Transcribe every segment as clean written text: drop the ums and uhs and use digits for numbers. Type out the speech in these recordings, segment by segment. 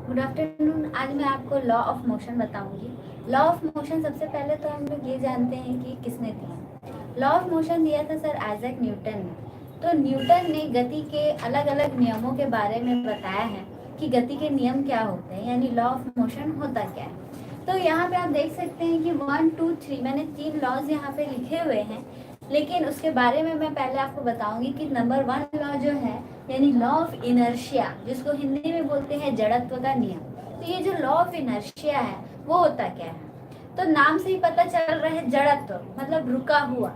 Good afternoon. आज मैं आपको लॉ ऑफ मोशन बताऊंगी। लॉ ऑफ मोशन सबसे पहले तो हम लोग ये जानते हैं कि किसने दिया। लॉ ऑफ मोशन दिया था सर आइजैक न्यूटन ने। तो न्यूटन ने गति के अलग अलग नियमों के बारे में बताया है कि गति के नियम क्या होते हैं, यानी लॉ ऑफ मोशन होता क्या है। तो यहाँ पे आप देख सकते हैं कि 1 2 3 मैंने 3 लॉज यहाँ पे लिखे हुए हैं, लेकिन उसके बारे में मैं पहले आपको बताऊंगी कि नंबर 1 लॉ जो है यानी लॉ ऑफ इनर्शिया, जिसको हिंदी में बोलते हैं जड़त्व का नियम। तो ये जो लॉ ऑफ इनर्शिया है वो होता क्या है, तो नाम से ही पता चल रहा है जड़त्व मतलब रुका हुआ।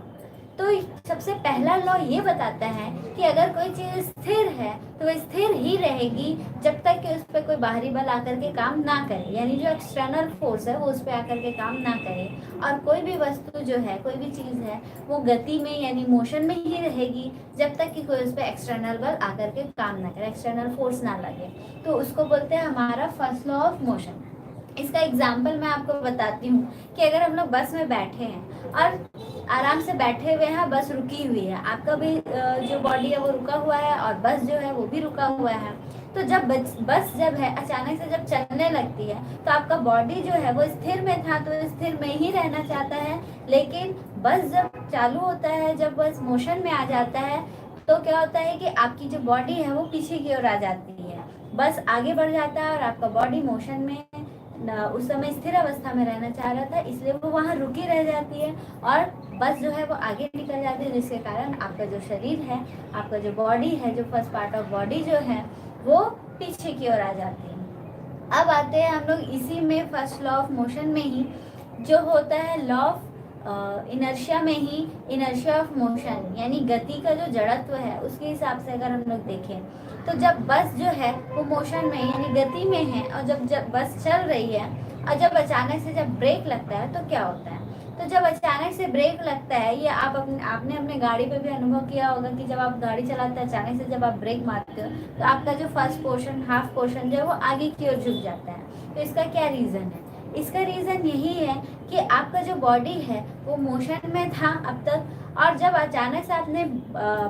तो सबसे पहला लॉ ये बताता है कि अगर कोई चीज़ स्थिर है तो वह स्थिर ही रहेगी जब तक कि उस पर कोई बाहरी बल आकर के काम ना करे, यानी जो एक्सटर्नल फोर्स है वो उस पर आकर के काम ना करे। और कोई भी वस्तु जो है, कोई भी चीज़ है, वो गति में यानी मोशन में ही रहेगी जब तक कि कोई उस पर एक्सटर्नल बल आकर के काम ना करे, एक्सटर्नल फोर्स ना लगे। तो उसको बोलते हैं हमारा फर्स्ट लॉ ऑफ मोशन। इसका एग्जाम्पल मैं आपको बताती हूँ कि अगर हम लोग बस में बैठे हैं और आराम से बैठे हुए हैं, बस रुकी हुई है, आपका भी जो बॉडी है वो रुका हुआ है और बस जो है वो भी रुका हुआ है। तो जब बस जब है अचानक से जब चलने लगती है तो आपका बॉडी जो है वो स्थिर में था तो स्थिर में ही रहना चाहता है, लेकिन बस जब चालू होता है, जब बस मोशन में आ जाता है तो क्या होता है कि आपकी जो बॉडी है वो पीछे की ओर आ जाती है। बस आगे बढ़ जाता है और आपका बॉडी मोशन में उस समय स्थिर अवस्था में रहना चाह रहा था, इसलिए वो वहाँ रुकी रह जाती है और बस जो है वो आगे निकल जाती है, जिसके कारण आपका जो शरीर है, आपका जो बॉडी है, जो फर्स्ट पार्ट ऑफ बॉडी जो है वो पीछे की ओर आ जाती है। अब आते हैं हम लोग इसी में फर्स्ट लॉ ऑफ मोशन में ही जो होता है लॉ ऑफ इनर्शिया में ही इनर्शिया ऑफ मोशन, यानी गति का जो जड़त्व है उसके हिसाब से अगर हम लोग देखें तो जब बस जो है वो मोशन में यानी गति में है और जब बस चल रही है और जब अचानक से जब ब्रेक लगता है तो क्या होता है। तो जब अचानक से ब्रेक लगता है, ये आपने अपने गाड़ी पे भी अनुभव किया होगा कि जब आप गाड़ी चलाते हैं अचानक से जब आप ब्रेक मारते हो तो आपका जो फर्स्ट पोर्शन हाफ पोर्शन जो है वो आगे की ओर झुक जाता है। तो इसका क्या रीज़न है? इसका रीज़न यही है कि आपका जो बॉडी है वो मोशन में था अब तक, और जब अचानक से आपने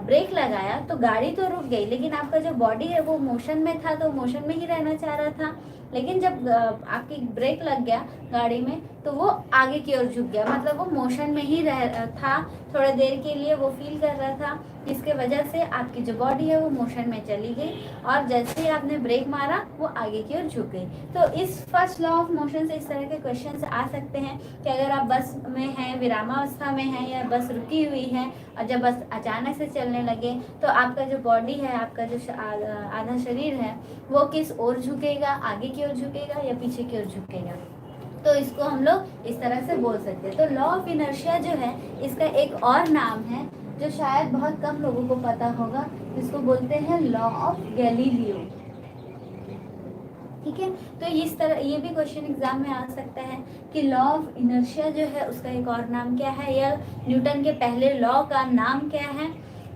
ब्रेक लगाया तो गाड़ी तो रुक गई, लेकिन आपका जो बॉडी है वो मोशन में था तो मोशन में ही रहना चाह रहा था। लेकिन जब आपकी ब्रेक लग गया गाड़ी में तो वो आगे की ओर झुक गया, मतलब वो मोशन में ही रह था, थोड़ी देर के लिए वो फील कर रहा था, जिसके वजह से आपकी जो बॉडी है वो मोशन में चली गई और जैसे ही आपने ब्रेक मारा वो आगे की ओर झुक गई। तो इस फर्स्ट लॉ ऑफ मोशन से इस तरह के क्वेश्चन आ सकते हैं कि अगर आप बस में हैं, विरामावस्था में हैं या बस रुकी हुई है और जब बस अचानक से चलने लगे तो आपका जो बॉडी है, आपका जो आधा शरीर है वो किस ओर झुकेगा, आगे की ओर झुकेगा या पीछे की ओर झुकेगा। तो इसको हम लोग इस तरह से बोल सकते हैं। तो लॉ ऑफ इनर्शिया जो है इसका एक और नाम है जो शायद बहुत कम लोगों को पता होगा, जिसको बोलते हैं लॉ ऑफ गैलीलियो। ठीक है, तो इस तरह ये भी क्वेश्चन एग्जाम में आ सकता है कि लॉ ऑफ इनर्शिया जो है उसका एक और नाम क्या है या न्यूटन के पहले लॉ का नाम क्या है।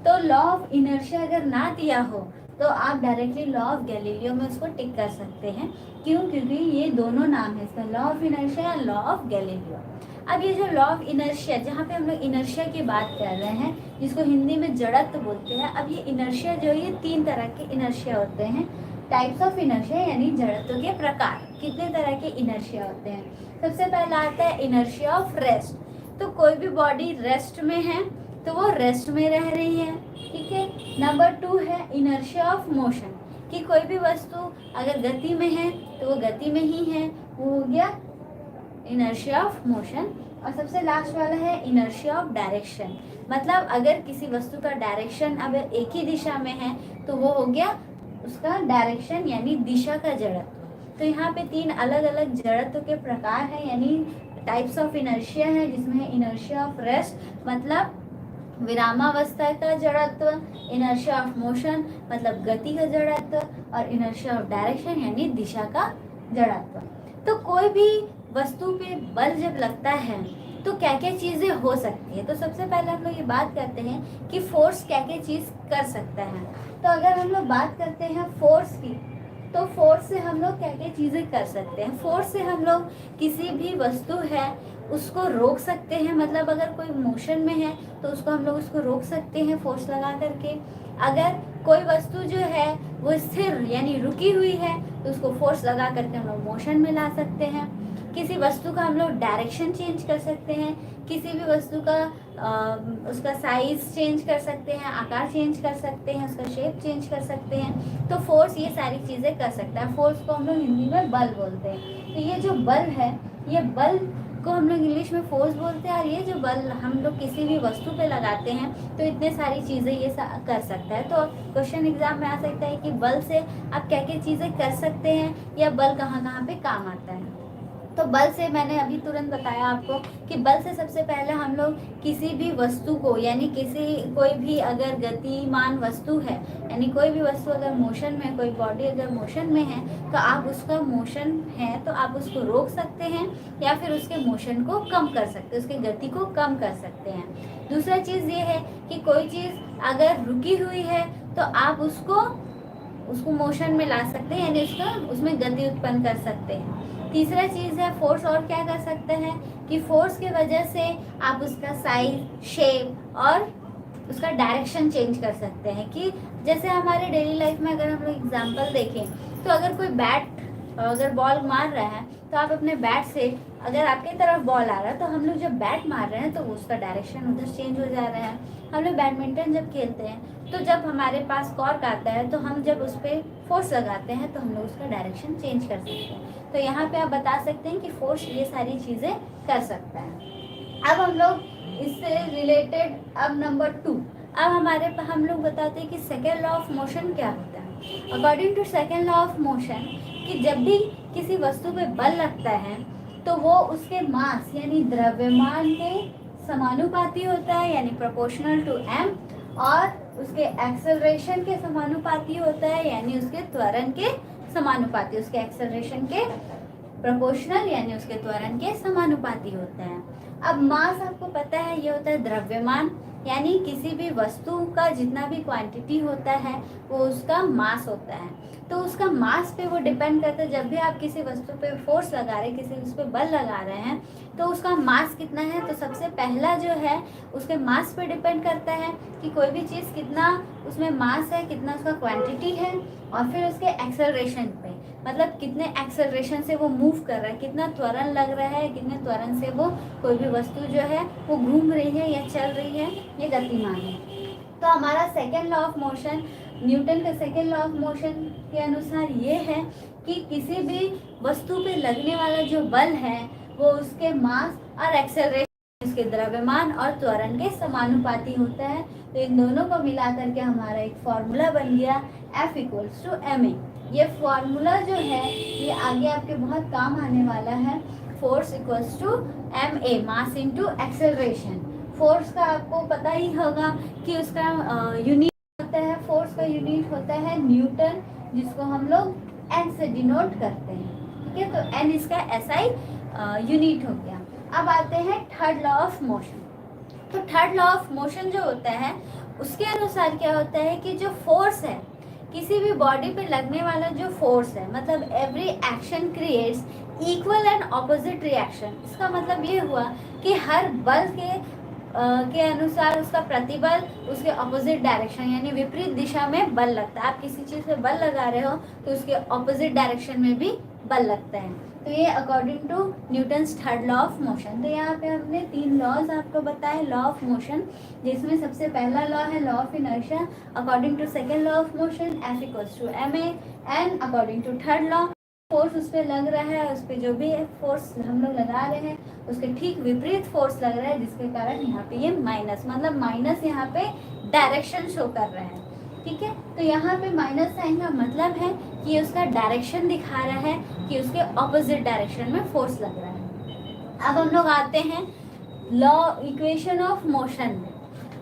तो लॉ ऑफ इनर्शिया अगर ना दिया हो तो आप डायरेक्टली लॉ ऑफ गैलीलियो में उसको टिक कर सकते हैं। क्यों? क्योंकि ये दोनों नाम है इसका, लॉ ऑफ इनर्शिया या लॉ ऑफ गैलीलियो। अब ये जो लॉ ऑफ इनर्शिया, जहाँ पे हम लोग इनर्शिया की बात कर रहे हैं जिसको हिंदी में जड़त्व बोलते हैं, अब ये इनर्शिया जो है ये 3 तरह के इनर्शिया होते हैं। टाइप्स ऑफ इनर्शिया यानी जड़त्व के प्रकार, कितने तरह के इनर्शिया होते हैं। सबसे पहला आता है इनर्शिया ऑफ रेस्ट। तो कोई भी बॉडी रेस्ट में है तो वो रेस्ट में रह रही है। ठीक है। नंबर 2 है इनर्शिया ऑफ मोशन, कि कोई भी वस्तु अगर गति में है तो वो गति में ही है, वो हो गया इनर्शिया ऑफ मोशन। और सबसे लास्ट वाला है इनर्शिया ऑफ डायरेक्शन, मतलब अगर किसी वस्तु का डायरेक्शन अब एक ही दिशा में है तो वो हो गया उसका डायरेक्शन यानी दिशा का जड़त्व। तो यहाँ पे 3 अलग अलग जड़त्व के प्रकार हैं, यानी टाइप्स ऑफ इनर्शिया है, जिसमें है इनर्शिया ऑफ रेस्ट मतलब विरामावस्था का जड़त्व, इनर्शिया ऑफ मोशन मतलब गति का जड़त्व, और इनर्शिया ऑफ डायरेक्शन यानी दिशा का जड़त्व। तो कोई भी वस्तु पे बल जब लगता है तो क्या क्या चीज़ें हो सकती है। तो सबसे पहले हम लोग ये बात करते हैं कि फोर्स क्या क्या चीज़ कर सकता है। तो अगर हम लोग बात करते हैं फोर्स की, तो फोर्स से हम लोग क्या क्या चीज़ें कर सकते हैं। फोर्स से हम लोग किसी भी वस्तु है उसको रोक सकते हैं, मतलब अगर कोई मोशन में है तो उसको हम लोग उसको रोक सकते हैं फोर्स लगा करके। अगर कोई वस्तु जो है वो स्थिर यानी रुकी हुई है तो उसको फोर्स लगा करके हम लोग मोशन में ला सकते हैं। किसी वस्तु का हम लोग डायरेक्शन चेंज कर सकते हैं, किसी भी वस्तु का उसका साइज चेंज कर सकते हैं, आकार चेंज कर सकते हैं, उसका शेप चेंज कर सकते हैं। तो फोर्स ये सारी चीज़ें कर सकता है। फोर्स को हम लोग हिंदी में बल बोलते हैं। तो ये जो बल है, ये बल को हम लोग इंग्लिश में फोर्स बोलते हैं। और ये जो बल हम लोग किसी भी वस्तु पे लगाते हैं तो इतने सारी चीज़ें ये कर सकता है। तो क्वेश्चन एग्जाम में आ सकता है कि बल से आप क्या क्या चीज़ें कर सकते हैं या बल कहाँ कहाँ पे काम आता है। तो बल से मैंने अभी तुरंत बताया आपको कि बल से सबसे पहले हम लोग किसी भी वस्तु को यानी कोई भी अगर गतिमान वस्तु है यानी कोई भी वस्तु अगर मोशन में, कोई बॉडी अगर मोशन में है तो आप उसका मोशन है तो आप उसको रोक सकते हैं या फिर उसके मोशन को कम कर सकते हैं, उसकी गति को कम कर सकते हैं। दूसरा चीज़ ये है कि कोई चीज़ अगर रुकी हुई है तो आप उसको मोशन में ला सकते हैं यानी उसमें गति उत्पन्न कर सकते हैं। तीसरा चीज़ है फोर्स। और क्या कर सकते हैं कि फोर्स की वजह से आप उसका साइज, शेप और उसका डायरेक्शन चेंज कर सकते हैं। कि जैसे हमारे डेली लाइफ में अगर हम लोग एग्जांपल देखें तो अगर कोई अगर बॉल मार रहा है तो आप अपने बैट से, अगर आपकी तरफ बॉल आ रहा है तो हम लोग जब बैट मार रहे हैं तो उसका डायरेक्शन उधर चेंज हो जा रहा है। हम लोग बैडमिंटन जब खेलते हैं तो जब हमारे पास कॉर्क आता है तो हम जब उस पर फोर्स लगाते हैं तो हम लोग उसका डायरेक्शन चेंज कर सकते हैं। तो यहाँ पे आप बता सकते हैं कि फोर्स ये सारी चीज़ें कर सकता है। अब हम लोग इससे रिलेटेड अब नंबर 2, अब हम लोग बताते हैं कि सेकेंड लॉ ऑफ मोशन क्या होता है। According to second law of motion कि जब भी किसी वस्तु पे बल लगता है तो वो उसके मास यानी द्रव्यमान के समानुपाती होता है यानी प्रोपोर्शनल टू m, और उसके एक्सेलरेशन के समानुपाती होता है यानी उसके त्वरण के समानुपाती, उसके एक्सेलरेशन के प्रोपोर्शनल यानी उसके त्वरण के समानुपाती होता है। अब मास आपको पता है ये होता है द्रव्यमान यानी किसी भी वस्तु का जितना भी क्वांटिटी होता है वो उसका मास होता है। तो उसका मास पे वो डिपेंड करता है। जब भी आप किसी वस्तु पे फोर्स लगा रहे हैं, किसी उस पर बल लगा रहे हैं तो उसका मास कितना है, तो सबसे पहला जो है उसके मास पे डिपेंड करता है कि कोई भी चीज़ कितना उसमें मास है, कितना उसका क्वांटिटी है, और फिर उसके एक्सेलरेशन पे मतलब कितने एक्सेलरेशन से वो मूव कर रहा है, कितना त्वरण लग रहा है, कितने त्वरण से वो कोई भी वस्तु जो है वो घूम रही है या चल रही है, ये गतिमान है। तो हमारा second law of motion, Newton का सेकेंड लॉ ऑफ मोशन के अनुसार ये है कि किसी भी वस्तु पे लगने वाला जो बल है वो उसके मास और एक्सेलरेशन, उसके द्रव्यमान और त्वरण के समानुपाती होता है। तो इन दोनों को मिला करके हमारा एक फॉर्मूला बन गया F = ma। ये फॉर्मूला जो है ये आगे आपके बहुत काम आने वाला है। Force = ma, mass into acceleration. Force का आपको पता ही होगा कि उसका यूनिट होता है, फोर्स का यूनिट होता है न्यूटन, जिसको हम लोग n से डिनोट करते हैं। ठीक है, तो n इसका SI यूनिट हो गया। अब आते हैं थर्ड लॉ ऑफ मोशन। तो थर्ड लॉ ऑफ मोशन जो होता है उसके अनुसार क्या होता है कि जो फोर्स है, किसी भी बॉडी पे लगने वाला जो फोर्स है, मतलब every action creates equal and opposite reaction. इसका मतलब ये हुआ कि हर बल के अनुसार उसका प्रतिबल उसके ऑपोजिट डायरेक्शन यानी विपरीत दिशा में बल लगता है। आप किसी चीज़ पे बल लगा रहे हो तो उसके ऑपोजिट डायरेक्शन में भी बल लगता है। तो ये according to Newton's third law of motion. तो यहाँ पे हमने 3 लॉज आपको बताए लॉ ऑफ मोशन, जिसमें सबसे पहला लॉ है law of inertia. According to second law of motion F = ma, and according to third law force उस पर लग रहा है, उस पर जो भी फोर्स हम लोग लगा रहे हैं उसके ठीक विपरीत फोर्स लग रहा है, जिसके कारण यहाँ पे ये माइनस, मतलब माइनस यहाँ पे डायरेक्शन शो कर रहा है। ठीक है, तो यहाँ पे माइनस साइन का मतलब है कि उसका डायरेक्शन दिखा रहा है कि उसके ऑपोजिट डायरेक्शन में फोर्स लग रहा है। अब हम लोग आते हैं लॉ इक्वेशन ऑफ मोशन में।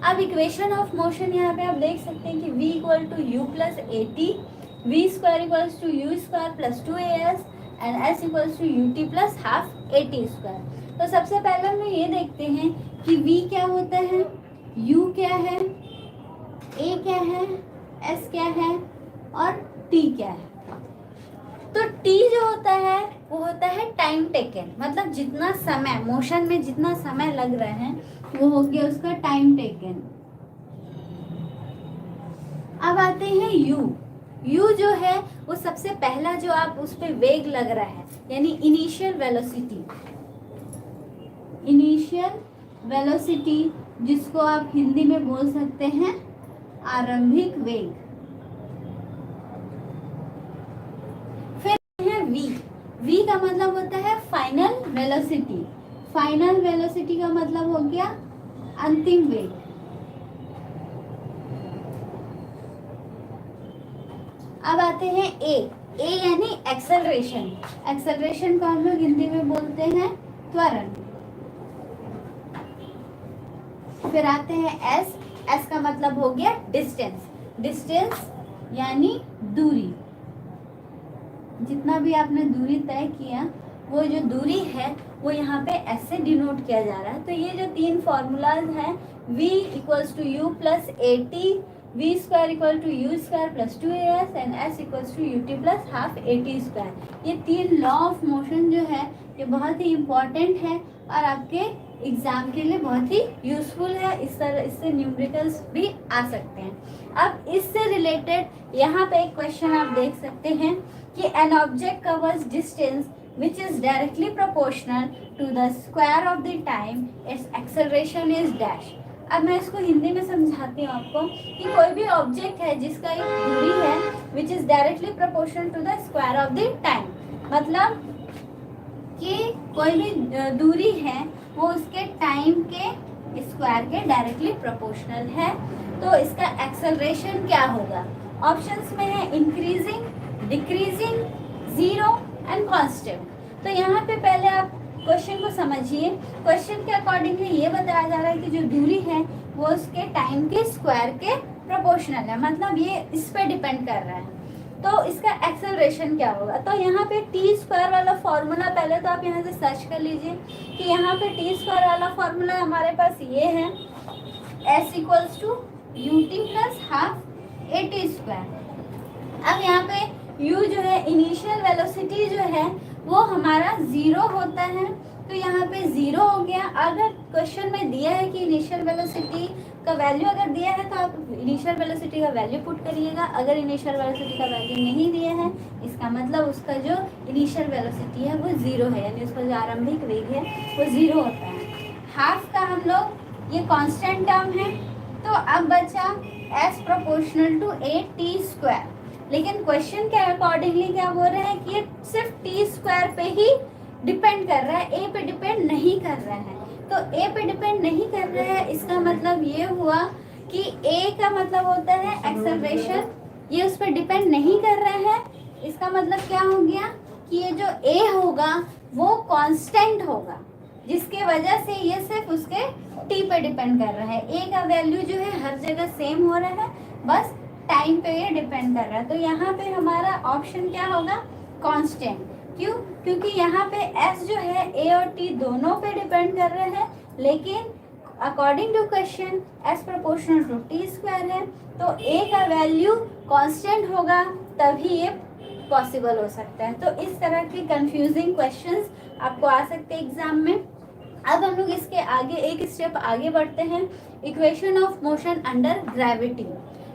अब इक्वेशन ऑफ मोशन यहाँ पे आप देख सकते हैं कि V = U + AT, V² = U² + 2AS and S = UT + ½ AT²। तो सबसे पहले हम लोग ये देखते हैं कि V क्या होता है, U क्या है, A क्या है, S क्या है और T क्या है। तो T जो होता है वो होता है टाइम टेकन, मतलब जितना समय मोशन में जितना समय लग रहा है वो हो गया उसका टाइम टेकन। अब आते हैं यू। यू जो है वो सबसे पहला जो आप उस पे वेग लग रहा है, यानी इनिशियल वेलोसिटी। इनिशियल वेलोसिटी जिसको आप हिंदी में बोल सकते हैं आरंभिक वेग। फिर है वी। वी का मतलब होता है फाइनल वेलोसिटी। फाइनल वेलोसिटी का मतलब हो गया अंतिम वेग। अब आते हैं ए। ए यानी एक्सेलरेशन। एक्सेलरेशन को हम लोग हिंदी में बोलते हैं त्वरण। फिर आते हैं एस। एस का मतलब हो गया डिस्टेंस। डिस्टेंस यानी दूरी। जितना भी आपने दूरी तय किया वो जो दूरी है वो यहाँ पे एस से डिनोट किया जा रहा है। तो ये जो तीन फॉर्मूलाज हैं, v equals to u plus a t, v square equal to u square plus 2as and s equals to u t plus half a t square, ये तीन लॉ ऑफ मोशन जो है ये बहुत ही इम्पॉर्टेंट है और आपके एग्जाम के लिए बहुत ही यूजफुल है। इस तरह इससे न्यूमेरिकल्स भी आ सकते हैं। अब इससे रिलेटेड यहाँ पे एक क्वेश्चन आप देख सकते हैं कि an object covers distance which is directly proportional to the square of the time its acceleration is dash। अब मैं इसको हिंदी में समझाती हूँ आपको कि कोई भी ऑब्जेक्ट है जिसका एक दूरी है which is directly proportional to the square of the time, मतलब कि कोई भी दूरी है वो उसके टाइम के स्क्वायर के डायरेक्टली प्रोपोर्शनल है, तो इसका एक्सेलरेशन क्या होगा। ऑप्शंस में है increasing, decreasing, zero and constant. तो यहाँ पे पहले आप क्वेश्चन को समझिए। क्वेश्चन के अकॉर्डिंगली ये बताया जा रहा है कि जो दूरी है वो उसके टाइम के स्क्वायर के प्रोपोर्शनल है, मतलब ये इस पे डिपेंड कर रहा है। तो इसका एक्सेलरेशन क्या होगा। तो यहाँ पे टी स्क्वायर वाला फॉर्मूला पहले तो आप यहाँ से सर्च कर लीजिए कि यहाँ पे टी स्क्वायर वाला फॉर्मूला हमारे पास ये है s equals to u t plus half a t square. अब यहाँ पे u जो है इनिशियल वेलोसिटी जो है वो हमारा जीरो होता है, तो यहाँ पे जीरो हो गया। अगर क्वेश्चन में दिया है कि इनिशियल वेलोसिटी का वैल्यू अगर दिया है तो आप इनिशियल वेलोसिटी का वैल्यू पुट करिएगा। अगर इनिशियल वेलोसिटी का वैल्यू नहीं दिया है इसका मतलब उसका जो इनिशियल वेलोसिटी है वो जीरो है, यानी उसका जो आरंभिक वेग है वो जीरो होता है। हाफ का हम लोग ये कांस्टेंट टर्म है, तो अब बचा s proportional to a t square. लेकिन क्वेश्चन के अकॉर्डिंगली क्या बोल रहे हैं कि ये सिर्फ टी स्क्वायर पे ही डिपेंड कर रहा है, ए पे डिपेंड नहीं कर रहा है। तो ए पे डिपेंड नहीं कर रहा है इसका मतलब ये हुआ कि ए का मतलब होता है एक्सेलरेशन, ये उस पर डिपेंड नहीं कर रहा है। इसका मतलब क्या हो गया कि ये जो ए होगा वो कांस्टेंट होगा, जिसके वजह से ये सिर्फ उसके टी पे डिपेंड कर रहा है। ए का वैल्यू जो है हर जगह सेम हो रहा है, बस टाइम पे ये डिपेंड कर रहा है। तो यहाँ पे हमारा ऑप्शन क्या होगा, कांस्टेंट। क्यों, क्योंकि यहाँ पे s जो है a और t दोनों पे डिपेंड कर रहे हैं, लेकिन according to question s proportional to t square है, तो a का वैल्यू कांस्टेंट होगा तभी ये पॉसिबल हो सकता है। तो इस तरह के कंफ्यूजिंग क्वेश्चंस आपको आ सकते हैं एग्जाम में। अब हम लोग इसके आगे एक स्टेप आगे बढ़ते हैं, equation of motion under gravity.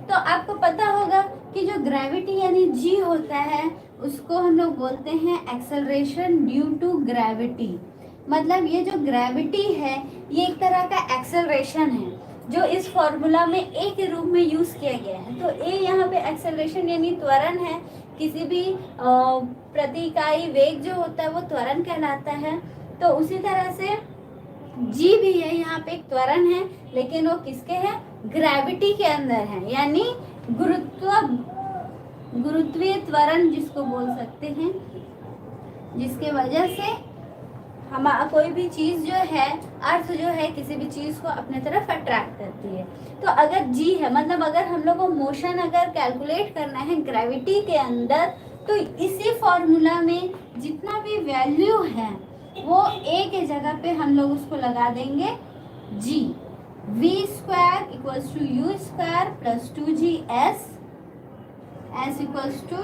तो आपको पता होगा कि जो ग्रेविटी यानी जी होता है उसको हम लोग बोलते हैं एक्सेलरेशन ड्यू टू ग्रेविटी। मतलब ये जो ग्रेविटी है ये एक तरह का एक्सेलरेशन है जो इस फॉर्मूला में ए के रूप में यूज किया गया है। तो ए यहाँ पे एक्सेलरेशन यानी त्वरण है, किसी भी प्रति इकाई वेग जो होता है वो त्वरण कहलाता है। तो उसी तरह से जी भी है, यहाँ पे एक त्वरण है, लेकिन वो किसके है, ग्रेविटी के अंदर है, यानी गुरुत्वीय त्वरण जिसको बोल सकते हैं, जिसके वजह से हमारा कोई भी चीज जो है, अर्थ जो है किसी भी चीज को अपने तरफ अट्रैक्ट करती है। तो अगर जी है, मतलब अगर हम लोग को मोशन अगर कैलकुलेट करना है ग्रेविटी के अंदर, तो इसी फॉर्मूला में जितना भी वैल्यू है वो ए के जगह पे हम लोग उसको लगा देंगे जी। V square equals to u square plus 2g's, s equals to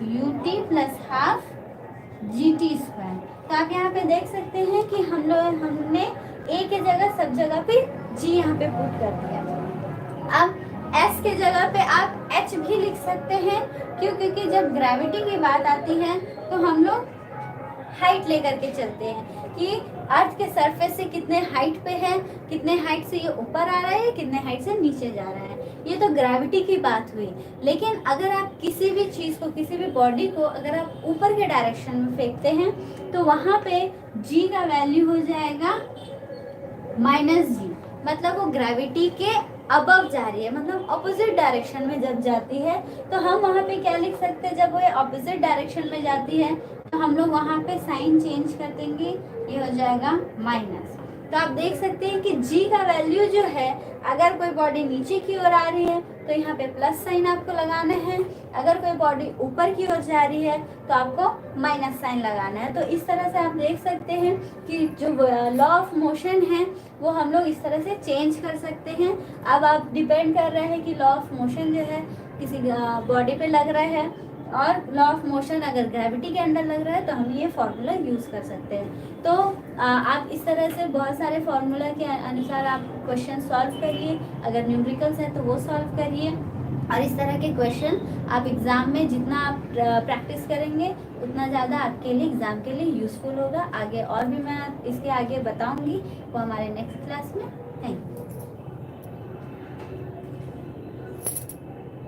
u t plus half g t square. तो आप यहाँ पे देख सकते हैं कि हमने ए के जगह सब जगह पे जी यहाँ पे पुट कर दिया। अब एस के जगह पे आप एच भी लिख सकते हैं। क्यों? क्योंकि जब ग्रेविटी की बात आती है तो हम लोग हाइट लेकर के चलते हैं कि अर्थ के सरफेस से कितने हाइट पे है, कितने हाइट से ये ऊपर आ रहा है, कितने हाइट से नीचे जा रहा है। ये तो ग्रेविटी की बात हुई। लेकिन अगर आप किसी भी चीज़ को, किसी भी बॉडी को अगर आप ऊपर के डायरेक्शन में फेंकते हैं तो वहाँ पे जी का वैल्यू हो जाएगा -g। मतलब वो ग्रेविटी के अबव जा रही है, मतलब ऑपोजिट डायरेक्शन में जब जाती है तो हम वहाँ पे क्या लिख सकते हैं, जब वो ऑपोजिट डायरेक्शन में जाती है तो हम लोग वहाँ पे साइन चेंज कर देंगे, ये हो जाएगा माइनस। तो आप देख सकते हैं कि g का वैल्यू जो है, अगर कोई बॉडी नीचे की ओर आ रही है तो यहाँ पे प्लस साइन आपको लगाना है, अगर कोई बॉडी ऊपर की ओर जा रही है तो आपको माइनस साइन लगाना है। तो इस तरह से आप देख सकते हैं कि जो लॉ ऑफ मोशन है वो हम लोग इस तरह से चेंज कर सकते हैं। अब आप डिपेंड कर रहे हैं कि लॉ ऑफ मोशन जो है किसी बॉडी पे लग रहा है और लॉ ऑफ मोशन अगर ग्रेविटी के अंडर लग रहा है तो हम ये फॉर्मूला यूज़ कर सकते हैं। तो आप इस तरह से बहुत सारे फॉर्मूला के अनुसार आप क्वेश्चन सॉल्व करिए। अगर न्यूमेरिकल्स हैं तो वो सॉल्व करिए। और इस तरह के क्वेश्चन आप एग्ज़ाम में जितना आप प्रैक्टिस करेंगे उतना ज़्यादा आपके लिए एग्ज़ाम के लिए यूज़फुल होगा। आगे और भी मैं इसके आगे बताऊंगी वो हमारे नेक्स्ट क्लास में। Thank you.